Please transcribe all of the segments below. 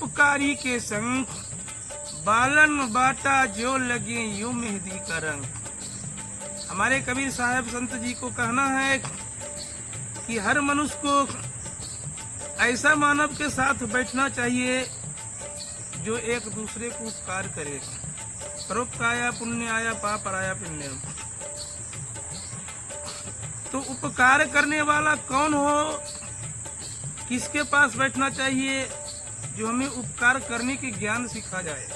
उपकारी के संग, बालन बाटा जो लगे यूं मेहंदी का रंग। हमारे कबीर साहब संत जी को कहना है कि हर मनुष्य को ऐसा मानव के साथ बैठना चाहिए जो एक दूसरे को उपकार करे। परोपकाया पुण्य आया पाप आया पुण्य। तो उपकार करने वाला कौन हो, किसके पास बैठना चाहिए? जो हमें उपकार करने के ज्ञान सिखा जाए।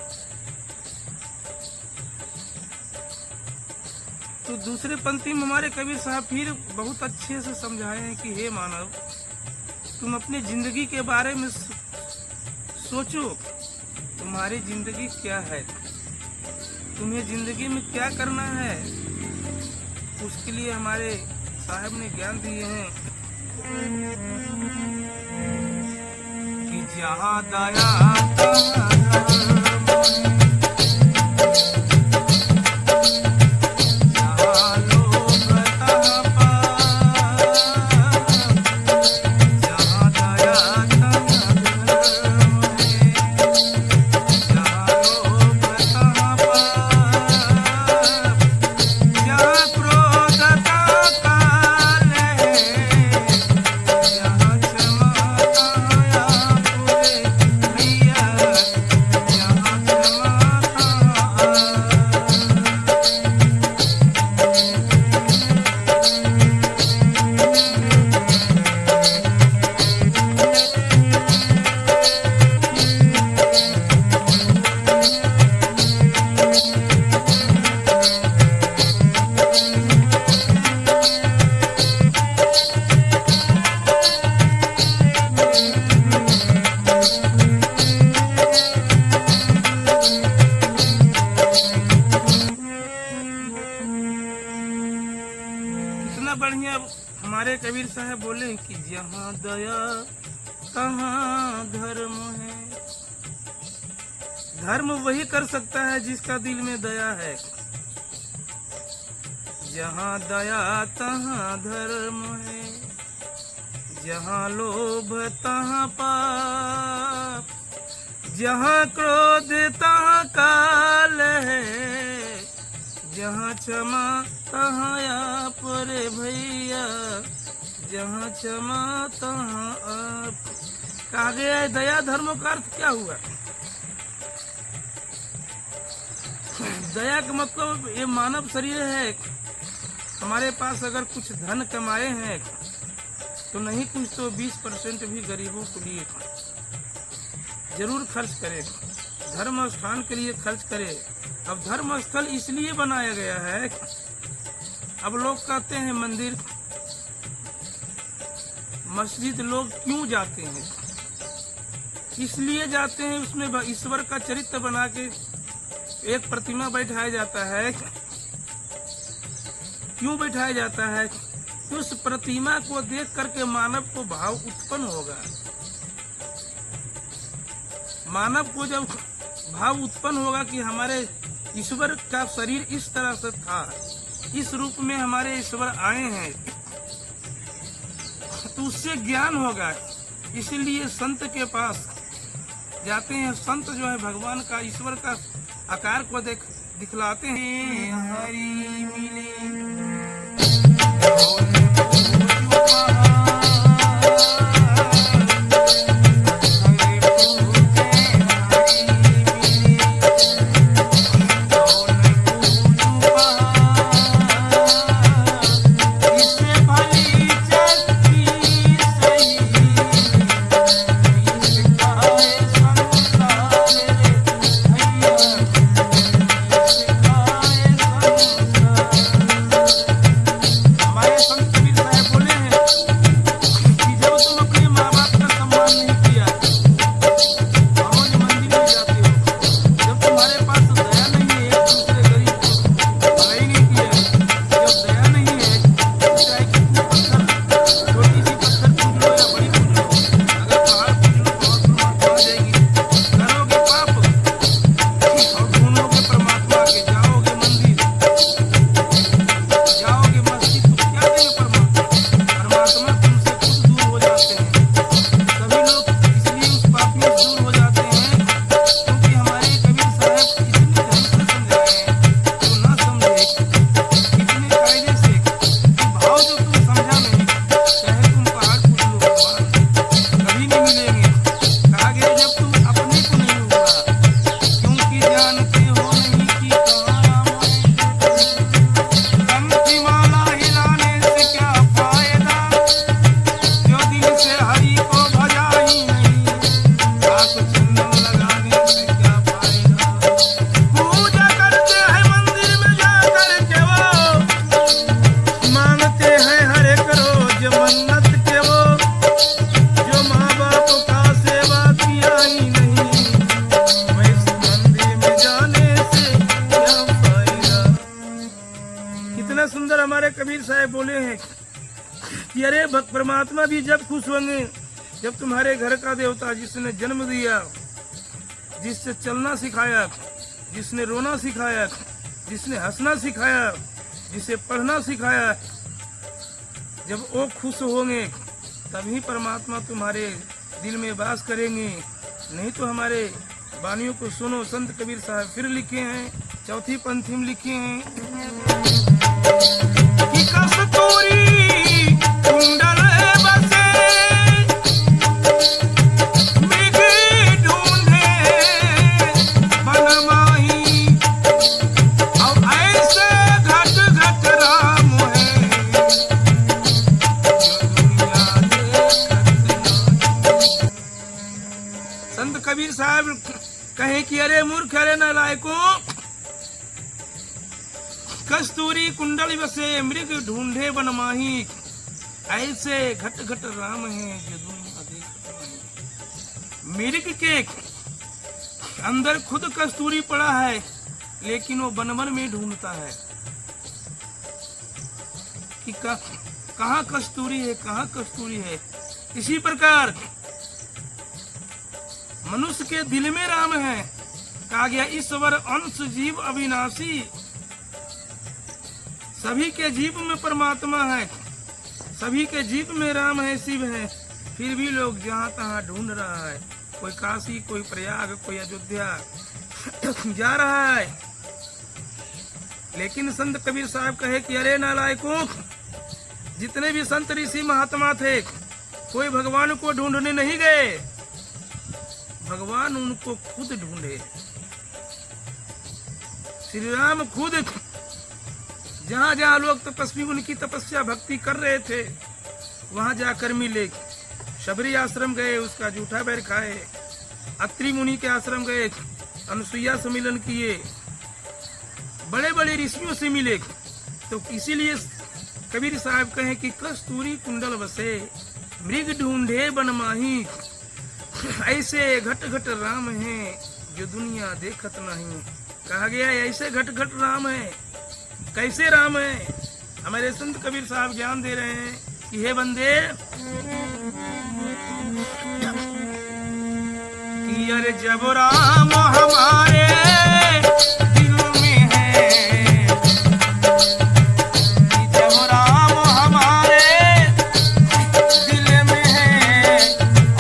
तो दूसरे पंक्ति में हमारे कबीर साहब फिर बहुत अच्छे से समझाए हैं कि हे मानव, तुम अपनी जिंदगी के बारे में सोचो, तुम्हारी जिंदगी क्या है, तुम्हें जिंदगी में क्या करना है। उसके लिए हमारे साहब ने ज्ञान दिए हैं कि जहाँ दया बढ़िया हमारे कबीर साहब बोले कि जहाँ दया तहाँ धर्म है। धर्म वही कर सकता है जिसका दिल में दया है। जहाँ दया तहाँ धर्म है, जहाँ लोभ तहाँ पाप, जहाँ क्रोध तहाँ काल है, जहाँ क्षमा तहाँ आप रे भैया, जहाँ क्षमा तहाँ आप। कहा गया है दया धर्म का अर्थ क्या हुआ? दया का मतलब ये मानव शरीर है। हमारे पास अगर कुछ धन कमाए हैं तो नहीं कुछ तो 20% भी गरीबों के लिए जरूर खर्च करें, धर्म स्थान के लिए खर्च करें। अब धर्म स्थल इसलिए बनाया गया है, अब लोग कहते हैं मंदिर मस्जिद लोग क्यों जाते हैं? इसलिए जाते हैं, उसमें ईश्वर का चरित्र बना के एक प्रतिमा बैठाया जाता है। क्यों बैठाया जाता है? उस प्रतिमा को देख करके मानव को भाव उत्पन्न होगा। मानव को जब भाव उत्पन्न होगा कि हमारे ईश्वर का शरीर इस तरह से था, इस रूप में हमारे ईश्वर आए हैं, तो उससे ज्ञान होगा। इसीलिए संत के पास जाते हैं। संत जो है भगवान का, ईश्वर का आकार को दिखलाते हैं। हरि मिले कहीं नहीं, वैसे मंदिर में जाने से क्या फायदा। कितना सुंदर हमारे कबीर साहब बोले हैं कि अरे परमात्मा भी जब खुश होंगे जब तुम्हारे घर का देवता जिसने जन्म दिया, जिससे चलना सिखाया, जिसने रोना सिखाया, जिसने हंसना सिखाया, जिसे पढ़ना सिखाया, जब वो खुश होंगे तभी परमात्मा तुम्हारे दिल में वास करेंगे। नहीं तो हमारे वाणियों को सुनो। संत कबीर साहब फिर लिखे हैं, चौथी पंक्ति में लिखे हैं कि कस्तूरी कुंडल बसे मृग ढूंढे बनमाही, अब ऐसे घट घट राम है जो दुनिया देखत। संत कबीर साहब कहे कि अरे मूर्ख, अरे नालायको, कस्तूरी कुंडल बसे मृग ढूंढे बनमाही, ऐसे घट घट राम है जो दुनिया देखत नहीं। मृग के अंदर खुद कस्तूरी पड़ा है लेकिन वो बनवन में ढूंढता है कि कहाँ कस्तूरी है, कहाँ कस्तूरी है। इसी प्रकार मनुष्य के दिल में राम है। कहा गया ईश्वर अंश जीव अविनाशी, सभी के जीव में परमात्मा है, सभी के जीव में राम है, शिव है। फिर भी लोग जहाँ तहाँ ढूंढ रहा है। कोई काशी, कोई प्रयाग, कोई अयोध्या जा रहा है। लेकिन संत कबीर साहब कहे कि अरे नालायकों, जितने भी संत ऋषि महात्मा थे कोई भगवान को ढूंढने नहीं गए, भगवान उनको खुद ढूंढे। श्री राम खुद जहाँ जहाँ लोग तपस्वी उनकी तपस्या भक्ति कर रहे थे वहां जाकर मिले। शबरी आश्रम गए, उसका जूठा बैर खाए। अत्रि मुनि के आश्रम गए, अनुसुईया से मिलन किए, बड़े बड़े ऋषियों से मिले। तो इसीलिए कबीर साहब कहे कि कस्तूरी कुंडल बसे मृग ढूंढे बनमाही, ऐसे घट घट राम है जो दुनिया देखत नहीं। कहा गया ऐसे घट घट राम है। कैसे राम है? हमारे संत कबीर साहब ज्ञान दे रहे हैं कि हे बंदे, कि अरे जब राम हमारे दिल में है, कि जब राम हमारे दिल में है,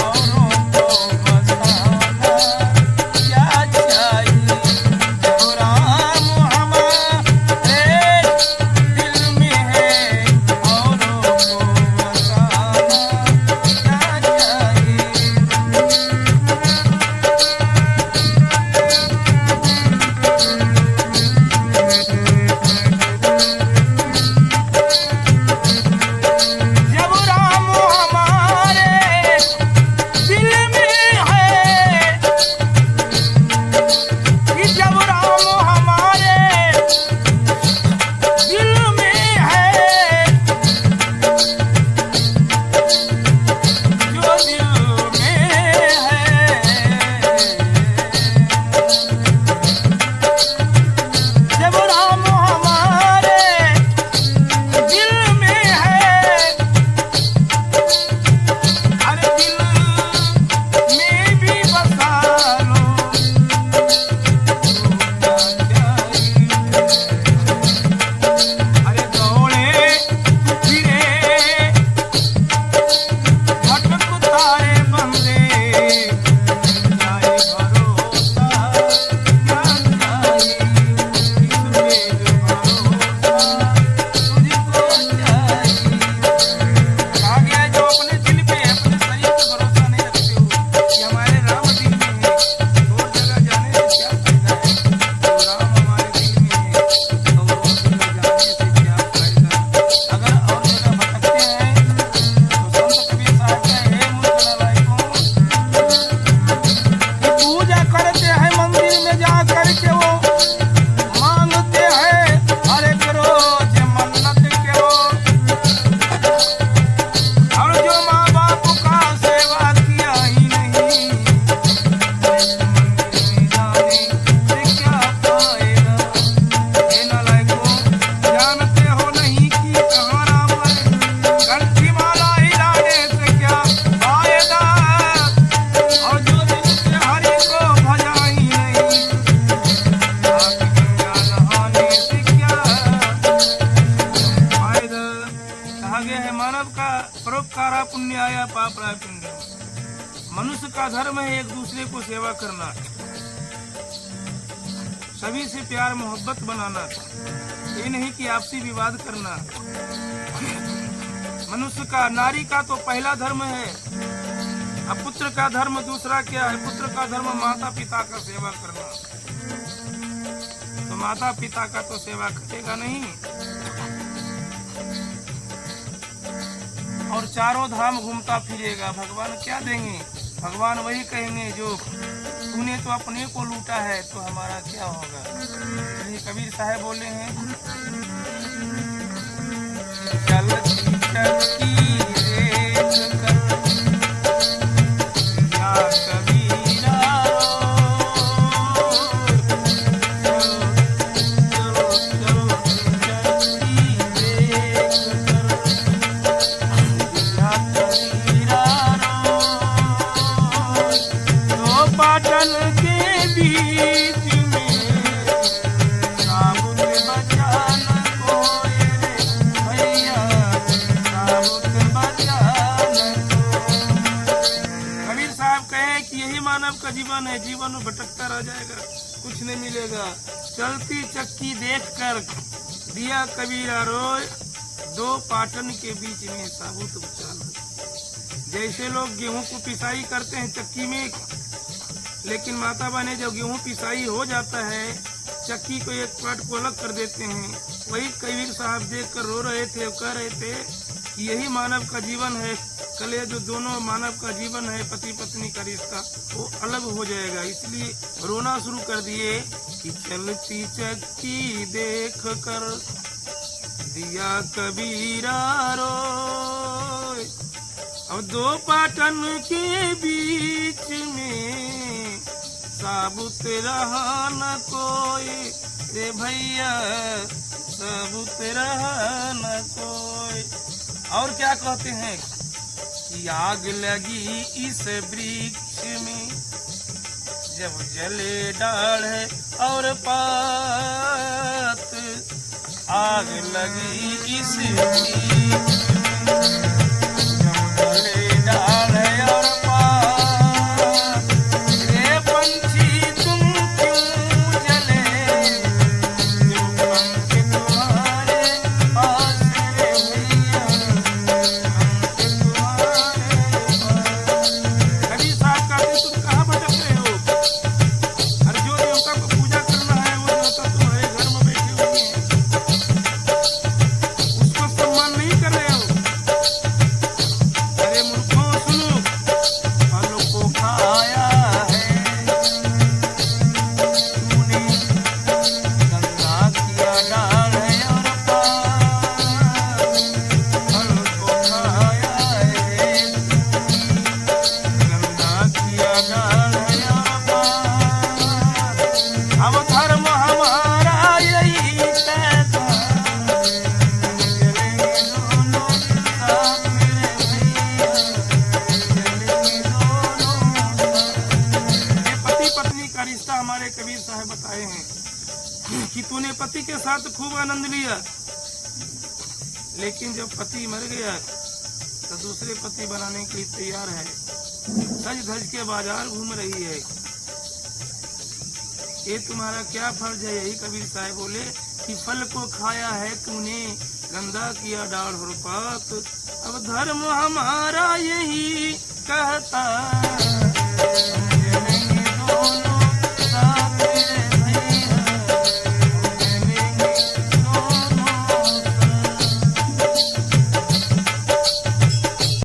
औरों को बसाना क्या चाहिए। जब राम हमारे दिल में है, औरों को बसाना क्या चाहिए। पुण्य पाप राय पिंड। मनुष्य का धर्म है एक दूसरे को सेवा करना, सभी से प्यार मोहब्बत बनाना, ये नहीं कि आपसी विवाद करना। मनुष्य का, नारी का तो पहला धर्म है। अब पुत्र का धर्म दूसरा क्या है? पुत्र का धर्म माता पिता का सेवा करना। तो माता पिता का तो सेवा करेगा नहीं, और चारों धाम घूमता फिरेगा। भगवान क्या देंगे? भगवान वही कहेंगे जो तूने तो अपने को लूटा है तो हमारा क्या होगा। इसलिए कबीर साहब बोले हैं, चलती चलती रेत कर या कबीरा चलो चलो चलती रेत कर या कबीरा तो पाटन के बीच में साबुत बचाना कोई रे भैया, साबुत बचाना कोई। कबीर साहब कहे कि यही मानव का जीवन है। जीवन में भटकता रह जाएगा, कुछ नहीं मिलेगा। चलती चक्की देख कर दिया कबीरा रोय, दो पाटन के बीच में साबुत बचाना। जैसे लोग गेहूं को पिसाई करते हैं चक्की में, लेकिन माता बहने जब गेहूं पिसाई हो जाता है चक्की को एक पार्ट को अलग कर देते हैं। वही कबीर साहब देख कर रो रहे थे, कह रहे थे कि यही मानव का जीवन है। कल जो दोनों मानव का जीवन है, पति पत्नी का रिश्ता, वो अलग हो जाएगा। इसलिए रोना शुरू कर दिए कि चलती चक्की देख कर दिया कबीरा रोय, अब दो पाटन के बीच में साबुत रहा न कोई रे भैया, साबुत रहा न कोई। और क्या कहते हैं कि आग लगी इस वृक्ष में जब जले डाढ़ और पात, आग लगी इस वृक्ष में जब जले डाढ़ और पात, रे पंछी तुम क्यों जले, जो पंख तुम्हारे पास रे भैया, पंख तुम्हारे पास। कबीर साहब कहते तुम कहाँ भटक रहे हो? हर जो देवता को पूजा करना है वो देवता तुम्हारे घर में बैठे हुए हैं, उसको सम्मान नहीं कर रहे हो। अरे मूर्खों सुनो, फल को खाया है तूने, गंगा किया डाढ़ और पार, फल को खाया है गंगा किया डाढ़ और पार। अब धर्म हमारा यही कहता, चलेंगे दोनों साथ मेरे भैया, चलेंगे दोनों साथ। ये पति पत्नी का रिश्ता हमारे कबीर साहब बताए हैं कि तूने पति के साथ खूब आनंद लिया, लेकिन जब पति मर गया तो दूसरे पति बनाने के लिए तैयार है, सज धज के बाजार घूम रही है। ये तुम्हारा क्या फर्ज है? यही कबीर साहब बोले कि फल को खाया है तूने, गंदा किया डाढ़ और पात, अब धर्म हमारा यही कहता,